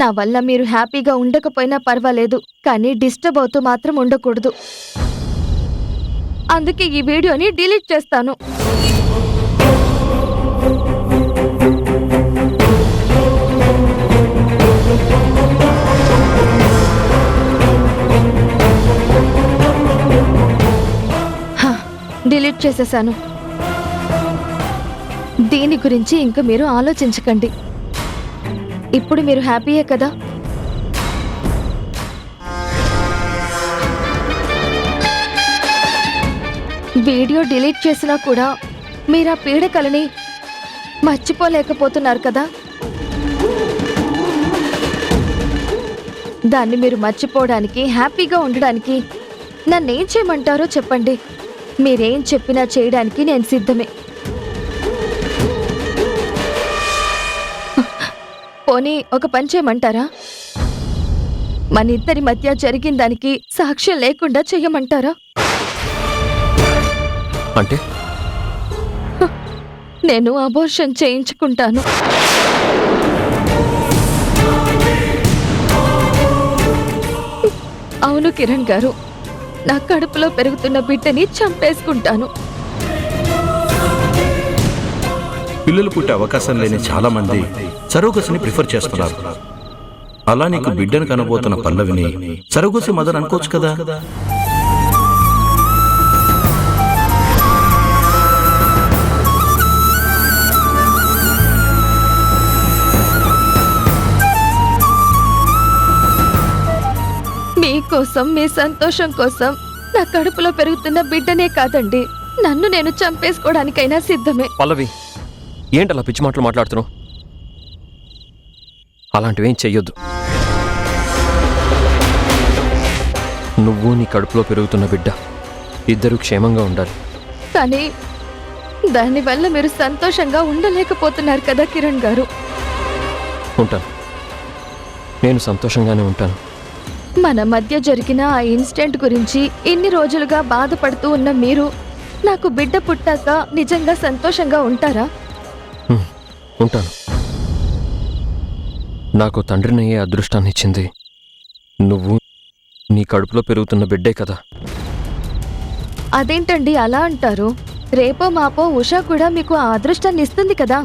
నా వల్ల మీరు హ్యాపీగా ఉండకపోయినా పర్వాలేదు, కానీ డిస్టర్బ్ అవుతూ మాత్రం ఉండకూడదు. అందుకే ఈ వీడియోని డిలీట్ చేస్తాను. డిలీట్ చేసేసాను. దీని గురించి ఇంక మీరు ఆలోచించకండి. ఇప్పుడు మీరు హ్యాపీయే కదా? వీడియో డిలీట్ చేసినా కూడా మీరు ఆ పీడకలని మర్చిపోలేకపోతున్నారు కదా? దాన్ని మీరు మర్చిపోవడానికి, హ్యాపీగా ఉండడానికి నన్నేం చేయమంటారో చెప్పండి. మీరేం చెప్పినా చేయడానికి నేను సిద్ధమే. పోనీ ఒక పని చేయమంటారా? మన ఇద్దరి మధ్య జరిగిన దానికి సాక్ష్యం లేకుండా చేయమంటారా? అంటే నేను అబోర్షన్ చేయించుకుంటాను. అవును కిరణ్ గారు, నా కడుపులో పెరుగుతున్న బిడ్డని చంపేసుకుంటాను. పిల్లలు పుట్టే అవకాశం లేని చాలా మంది సరోగసిని ప్రిఫర్ చేస్తున్నారు. అలా నీకు బిడ్డను కనబోతున్న పల్లవిని సరోగసి మదర్ అనుకోవచ్చు కదా. మీకోసం, మీ సంతోషం కోసం నా కడుపులో పెరుగుతున్న బిడ్డనే కాదండి, నన్ను నేను చంపేసుకోవడానికైనా సిద్ధమే. పల్లవి, ఏంటలా పిచ్చి మాటలు మాట్లాడుతున్నావు? అలాంటివేం చెయ్యొద్దు. నువ్వు నీ కడుపులో పెరుగుతున్న బిడ్డ ఇద్దరూ క్షేమంగా ఉండాలి. కానీ దానివల్ల మీరు సంతోషంగా ఉండలేకపోతున్నారు కదా కిరణ్ గారు. ఉంటాను, నేను సంతోషంగానే ఉంటాను. మన మధ్య జరిగిన ఆ ఇన్సిడెంట్ గురించి ఇన్ని రోజులుగా బాధపడుతూ ఉన్న మీరు నాకు బిడ్డ పుట్టాక నిజంగా సంతోషంగా ఉంటారా? ఉంటాను. నాకు తండ్రినయ్యే అదృష్టాన్ని ఇచ్చింది నువ్వు నీ కడుపులో పెరుగుతున్న బిడ్డే కదా. అదేంటండి అలా అంటారు? రేపో మాపో ఉషా కూడా మీకు ఆ అదృష్టాన్ని ఇస్తుంది కదా.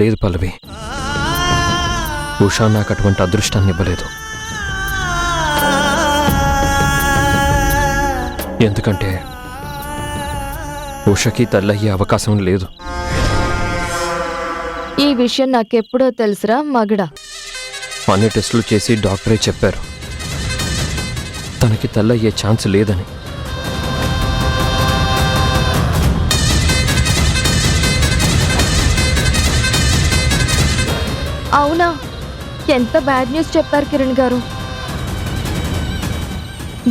లేదు పల్లవి, ఉషా నాకు అటువంటి అదృష్టాన్ని ఇవ్వలేదు. ఎందుకంటే ఉషకి తల్లయ్యే అవకాశం లేదు. ఈ విషయం నాకెప్పుడో తెలుసురా మగడా. అన్ని టెస్టులు చేసి డాక్టరే చెప్పారు తనకి తల్లయ్యే ఛాన్స్ లేదని. అవునా? ఎంత బ్యాడ్ న్యూస్ చెప్పారు కిరణ్ గారు.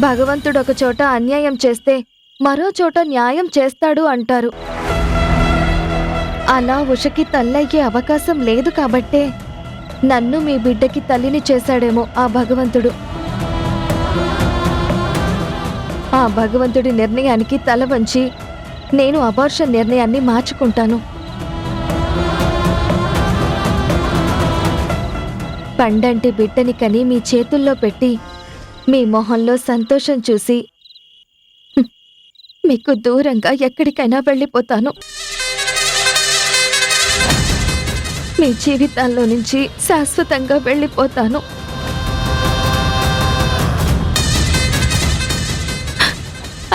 భగవంతుడు ఒక చోట అన్యాయం చేస్తే మరో చోట న్యాయం చేస్తాడు అంటారు. అలా ఉషకి తల్లయ్యే అవకాశం లేదు కాబట్టే నన్ను మీ బిడ్డకి తల్లిని చేశాడేమో ఆ భగవంతుడు. ఆ భగవంతుడి నిర్ణయానికి తల వంచి నేను అబార్షన్ నిర్ణయాన్ని మార్చుకుంటాను. పండంటి బిడ్డని కని మీ చేతుల్లో పెట్టి మీ మొహంలో సంతోషం చూసి మీకు దూరంగా ఎక్కడికైనా వెళ్ళిపోతాను. మీ జీవితాల్లో నుంచి శాశ్వతంగా వెళ్ళిపోతాను.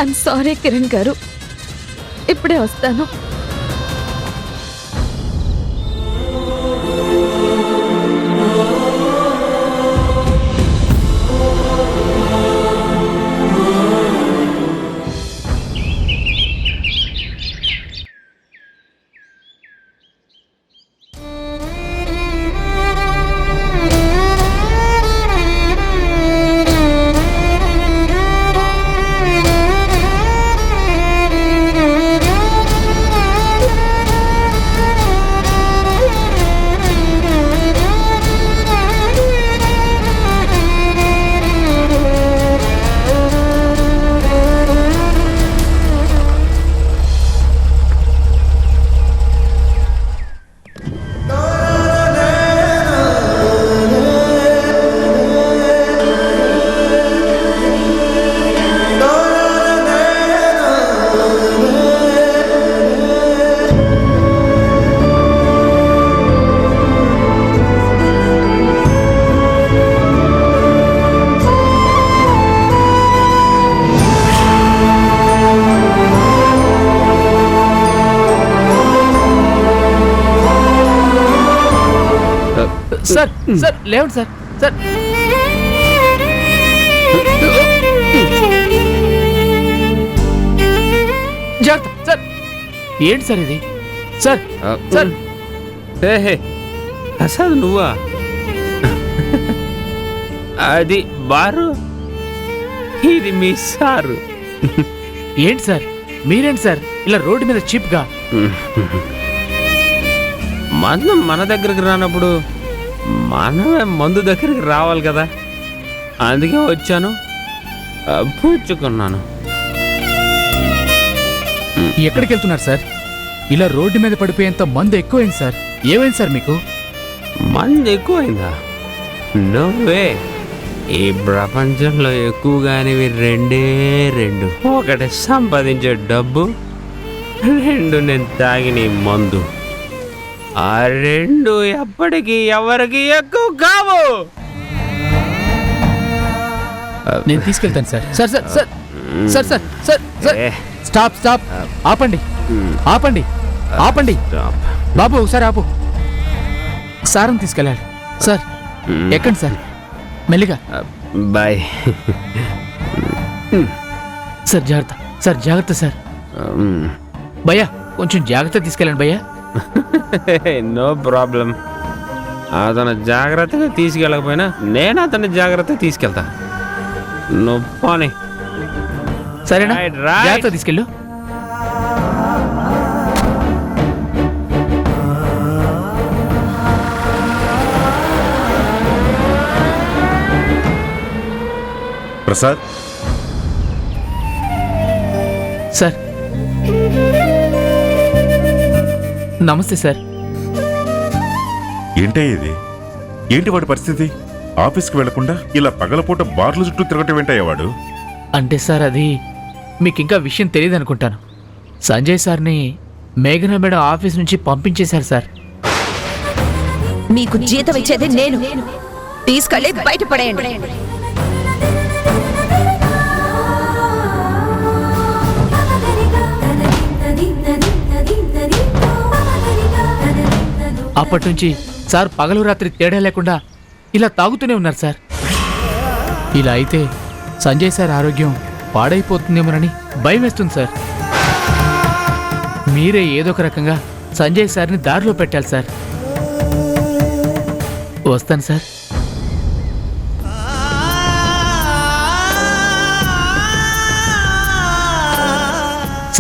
ఐమ్ సారీ కిరణ్ గారు, ఇప్పుడే వస్తాను. సార్ సార్ లేవండి సార్ సార్. జాగ్రత్త సార్. ఏంటి సార్ ఇది? Sir sir. అసలు నువ్వా? అది బారు, ఇది మీ సారు. ఏంటి సార్ మీరేంటి సార్ ఇలా రోడ్డు మీద చీప్గా? మందు మన దగ్గరికి రానప్పుడు మనమే మందు దగ్గరికి రావాలి కదా, అందుకే వచ్చాను, పుచ్చుకున్నాను. ఎక్కడికి వెళ్తున్నారు సార్? ఇలా రోడ్డు మీద పడిపోయేంత మందు ఎక్కువైంది సార్. ఏమైంది సార్ మీకు? మందు ఎక్కువైందా? నువ్వే. ఈ ప్రపంచంలో ఎక్కువగానివి రెండే రెండు. ఒకటి సంపాదించే డబ్బు, రెండు నేను తాగిన ఈ మందు. ఆ రెండు ఎప్పటికీ ఎవరికి ఎక్కువ కావు. నేను తీసుకెళ్తాను sir. Sir sir sir sir sir sir sir. Stop stop. ఆపండి ఆపండి ఆపండి. బాబు ఒకసారి ఆపు. సార్ని తీసుకెళ్ళాలి సార్. ఎక్కండి సార్ మెల్లిగా. బాయ్. సార్ జాగ్రత్త సార్, జాగ్రత్త సార్. భయ్యా కొంచెం జాగ్రత్త తీసుకెళ్ళండి భయ్యా. No problem. అతను జాగ్రత్తగా తీసుకెళ్ళకపోయినా నేను అతన్ని జాగ్రత్తగా తీసుకెళ్తా. నువ్వు పోనీ. సరేనా? Right, right. జాగ్రత్త తీసుకెళ్ళు. ప్రసాద్, సార్ నమస్తే సార్. ఏంటయ్యేది? ఏంటి వాడి పరిస్థితి? ఆఫీస్కి వెళ్లకుండా ఇలా పగలపూట బార్ల చుట్టూ తిరగటం ఏంటయ్యా వాడు? అంటే సార్ అది మీకు ఇంకా విషయం తెలియదు అనుకుంటాను. సంజయ్ సార్ని మేఘన మేడం ఆఫీస్ నుంచి పంపించేశారు సార్. మీకు జీతం ఇచ్చేది నేను. తీసుకెళ్ళి బయటపడేయండి. అప్పటి నుంచి సార్ పగలు రాత్రి తేడా లేకుండా ఇలా తాగుతూనే ఉన్నారు సార్. ఇలా అయితే సంజయ్ సార్ ఆరోగ్యం పాడైపోతుందేమోనని భయం వేస్తుంది సార్. మీరే ఏదో ఒక రకంగా సంజయ్ సార్ని దారిలో పెట్టాలి సార్. వస్తాను సార్.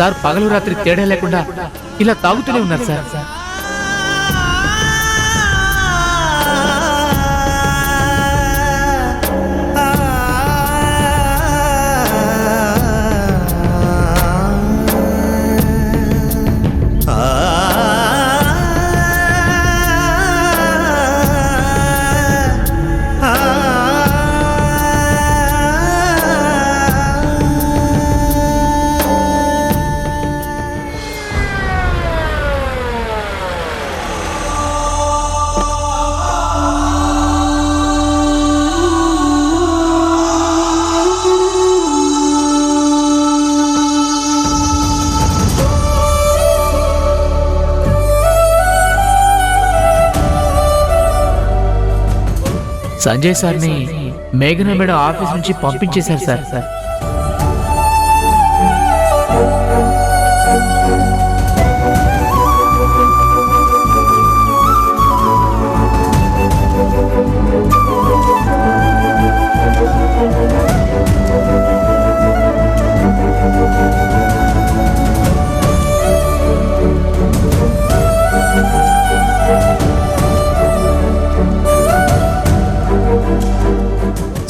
సార్ పగలు రాత్రి తేడా లేకుండా ఇలా తాగుతూనే ఉన్నారు సార్. సంజయ్ సార్ని మేఘన మేడం ఆఫీస్ నుంచి పంపించేశారు సార్.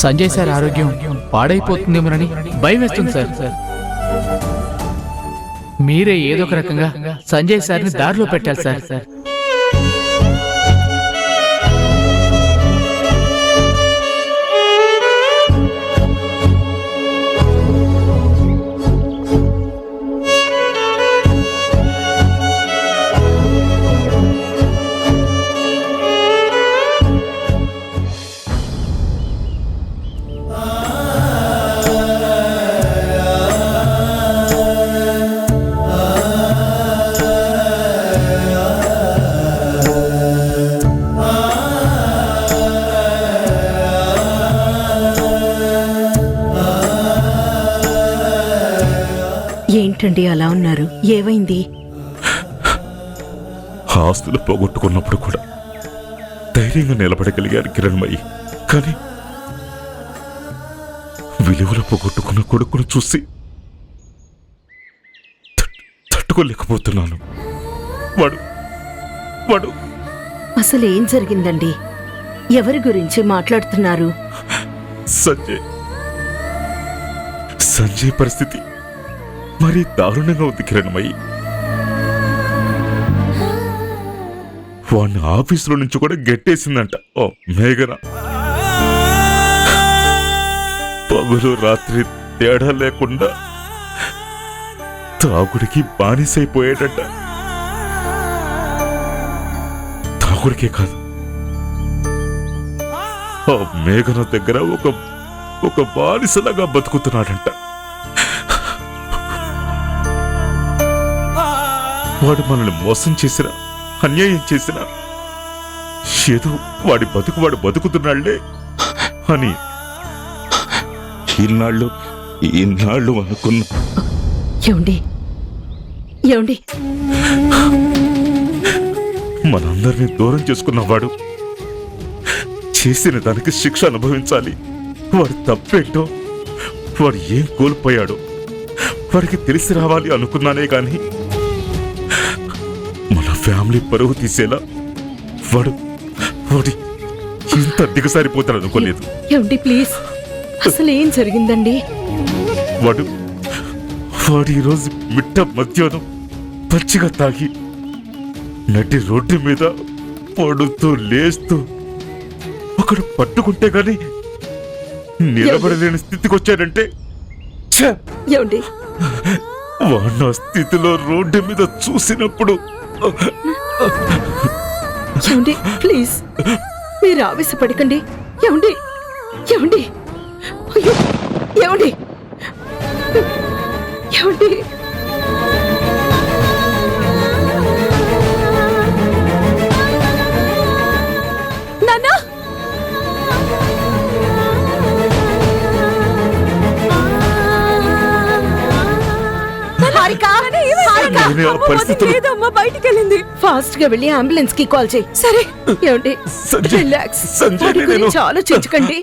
సంజయ్ సార్ ఆరోగ్యం పాడైపోతుందేమోనని భయం వేస్తుంది సార్. మీరే ఏదో ఒక రకంగా సంజయ్ సార్ని దారిలో పెట్టాలి సార్. ఏంటండి అలా ఉన్నారు? ఏమైంది? ఆస్తులు పోగొట్టుకున్నప్పుడు కూడా ధైర్యంగా నిలబడగలిగారు కిరణ్మయి. కానీ విలువలు పోగొట్టుకున్న కొడుకును చూసి తట్టుకోలేకపోతున్నాను. వాడు అసలు ఏం జరిగిందండి? ఎవరి గురించి మాట్లాడుతున్నారు? సంజయ్ పరిస్థితి మరీ దారుణంగా ఉంది కిరణ్మయి. వాడిని ఆఫీసులో నుంచి కూడా గెట్టేసిందంట ఓ మేఘన. పగులు రాత్రి తేడా లేకుండా తాగుడికి బానిసైపోయాడట. తాగుడికే కాదు, ఆ మేఘన దగ్గర ఒక బానిసలాగా బతుకుతున్నాడంట. వాడు మనల్ని మోసం చేసినా అన్యాయం చేసినా ఏదో వాడి బతుకు వాడు బతుకుతున్నాళ్లే అని ఇన్నాళ్ళు అనుకున్నా. ఏమండి మనందరినీ దూరం చేసుకున్నవాడు చేసిన దానికి శిక్ష అనుభవించాలి. వాడు తప్పేంటో, వాడు ఏం కోల్పోయాడో వాడికి తెలిసి రావాలి అనుకున్నానే కాని మన ఫ్యామిలీ పరువు తీసేలా వాడు ఇంత దిగసారిపోతాడు అనుకోలేదు. ఏమండి ప్లీజ్, అసలు ఏం జరిగిందండి? వాడు ఈరోజు మిట్ట మధ్యాహ్నం పచ్చిగా తాగి నటి రోడ్డు మీద పడుతూ లేస్తూ ఒకడు పట్టుకుంటే గాని నిలబడలేని స్థితికి వచ్చాడంటే ఏమండి వాడిన స్థితిలో రోడ్డు మీద చూసినప్పుడు ఏమండి ప్లీజ్ మీరు ఆవేశపడకండి. ఏమండి అయ్యో ఏమండి నాన్నా, లేదమ్మా, బయటికి వెళ్ళింది. ఫాస్ట్ గా వెళ్ళి అంబులెన్స్ కి కాల్ చేయి. సరే. ఏమండి రిలాక్స్, వాడి గురించి ఆలోచించకండి.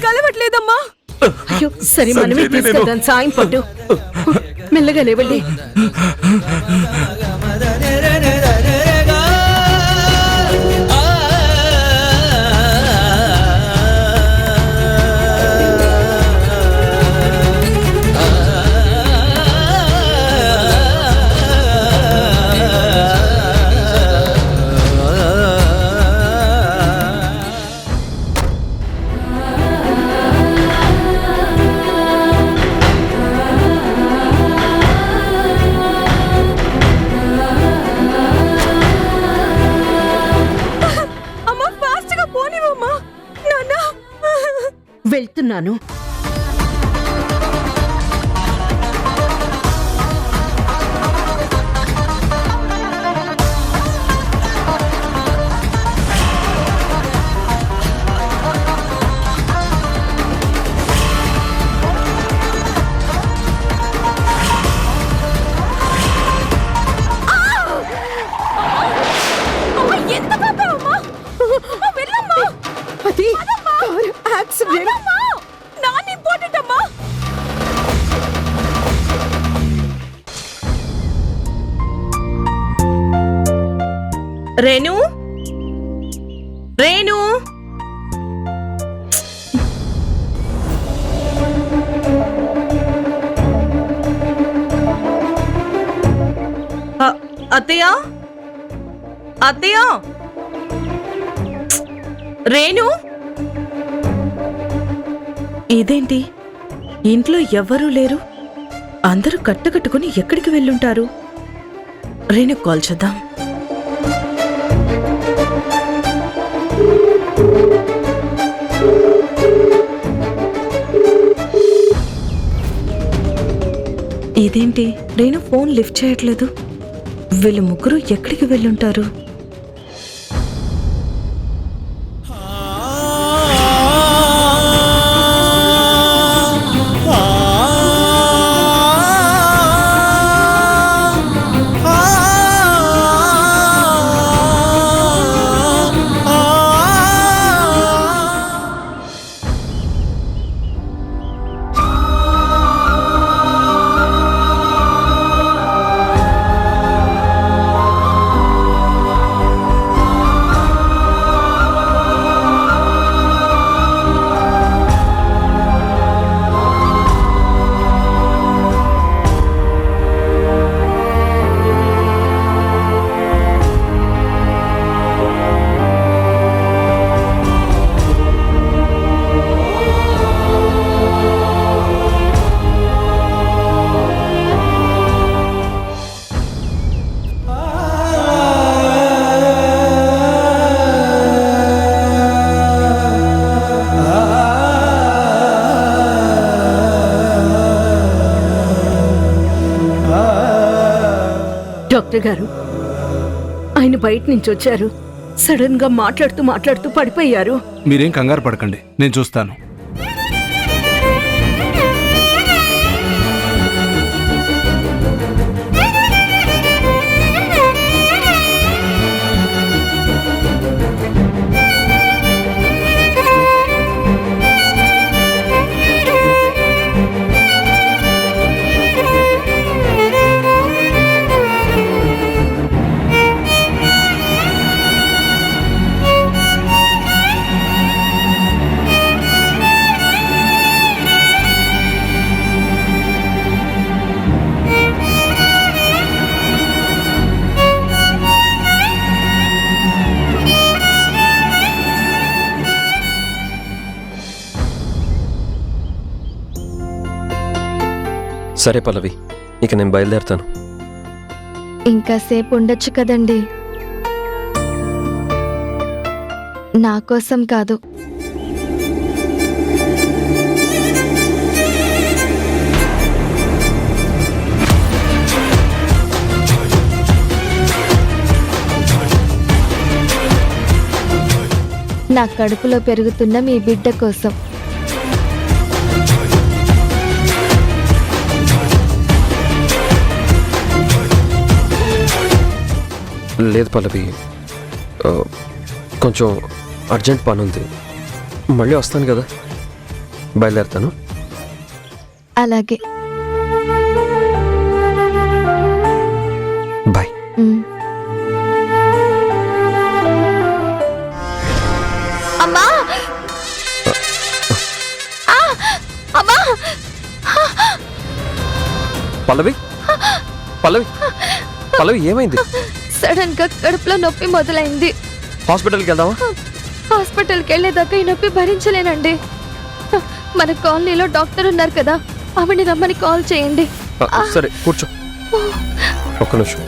కలవట్లేదమ్మా. అయ్యో సరే, మనమే తీసుకెళ్దాం. సాయం పట్టు, మెల్లగా లేవండి. వెళ్తున్నాను. అది కారు యాక్సిడెంట్. రేణు అత్తయ్య రేణు ఇదేంటి ఇంట్లో ఎవ్వరూ లేరు? అందరూ కట్టుకట్టుకుని ఎక్కడికి వెళ్ళుంటారు? రేణు కాల్ చేద్దాం. ఇదేంటి రేణు ఫోన్ లిఫ్ట్ చేయట్లేదు? వీళ్ళు ముగ్గురు ఎక్కడికి వెళ్ళుంటారు? డాక్టర్ గారు, ఆయన బయట నుంచి వచ్చారు. సడన్ గా మాట్లాడుతూ పడిపోయారు. మీరేం కంగారు పడకండి, నేను చూస్తాను. సరే పల్లవి, ఇక నేను బయలుదేరుతాను. ఇంకా సేపు ఉండొచ్చు కదండి. నా కోసం కాదు, నా కడుపులో పెరుగుతున్న మీ బిడ్డ కోసం. లేదు పల్లవి, కొంచెం అర్జెంట్ పని ఉంది. మళ్ళీ వస్తాను కదా, బయలుదేరుతాను. అలాగే. బాయ్. అమ్మా! అమ్మా! పల్లవి, పల్లవి, పల్లవి ఏమైంది? సడన్ గా కడుపులో నొప్పి మొదలైంది. హాస్పిటల్కి వెళ్దామా? హాస్పిటల్కి వెళ్ళేదాకా ఈ నొప్పి భరించలేనండి. మన కాలనీలో డాక్టర్ ఉన్నారు కదా, ఆవిడని రమ్మని కాల్ చేయండి. సరే కూర్చో, ఒక్క నిమిషం.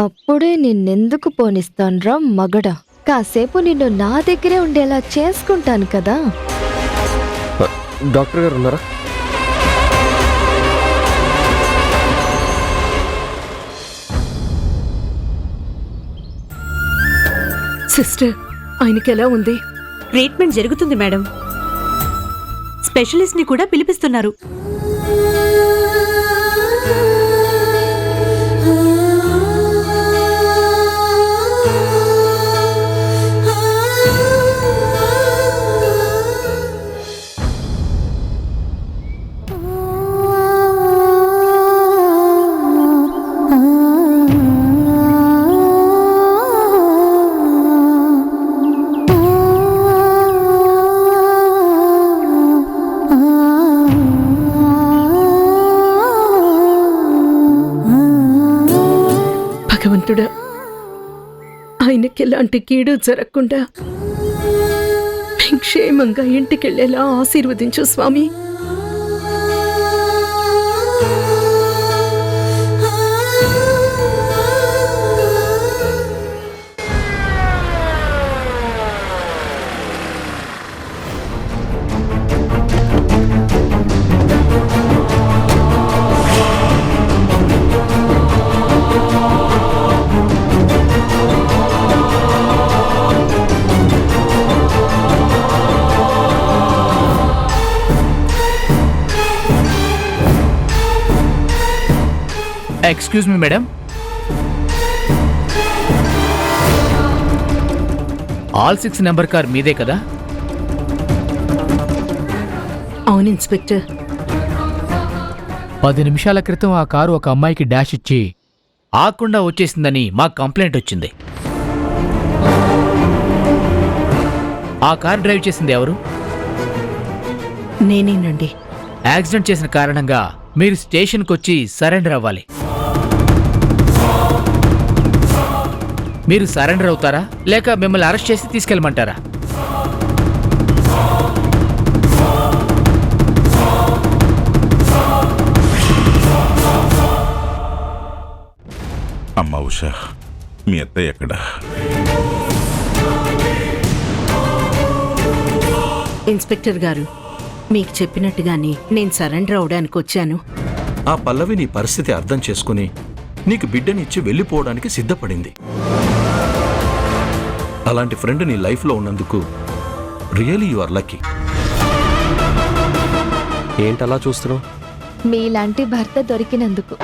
అప్పుడే నిన్నెందుకు పోనిస్తాన్రా మగడా? కాసేపు నిన్ను నా దగ్గరే ఉండేలా చేసుకుంటాను కదా. డాక్టర్ గారు ఉన్నారా? సిస్టర్, ఆయనకి ఎలా ఉంది? ట్రీట్మెంట్ జరుగుతుంది మేడం. స్పెషలిస్ట్ ని కూడా పిలిపిస్తున్నారు. భగవంతుడా, ఆయన ఆయనకి ఎలాంటి కీడు జరగకుండా మేం క్షేమంగా ఇంటికెళ్ళేలా ఆశీర్వదించు స్వామి. Excuse me madam, all 6 number car మీదే కదా? అవును ఇన్స్పెక్టర్. 10 నిమిషాల క్రితం ఆ కారు ఒక అమ్మాయికి డాష్ ఇచ్చి ఆకుండా వచ్చేసిందని మాకు కంప్లైంట్ వచ్చింది. ఆ కార్ డ్రైవ్ చేసింది ఎవరు? నేనేనండి. యాక్సిడెంట్ చేసిన కారణంగా మీరు స్టేషన్కి వచ్చి సరెండర్ అవ్వాలి. మీరు సరెండర్ అవుతారా లేక మిమ్మల్ని అరెస్ట్ చేసి తీసుకెళ్ళమంటారా? అమ్మా ఉషా, మీ అత్తయ్య ఎక్కడా? ఇన్స్పెక్టర్ గారు, మీకు చెప్పినట్టుగానే నేను సరెండర్ అవడానికి వచ్చాను. ఆ పల్లవి నీ పరిస్థితి అర్థం చేసుకుని నీకు బిడ్డనిచ్చి వెళ్ళిపోవడానికి సిద్ధపడింది. అలాంటి ఫ్రెండ్ నీ లైఫ్లో ఉన్నందుకు రియలీ యు ఆర్ లక్కీ. ఏంటలా చూస్తున్నావు? మీలాంటి భర్త దొరికినందుకు.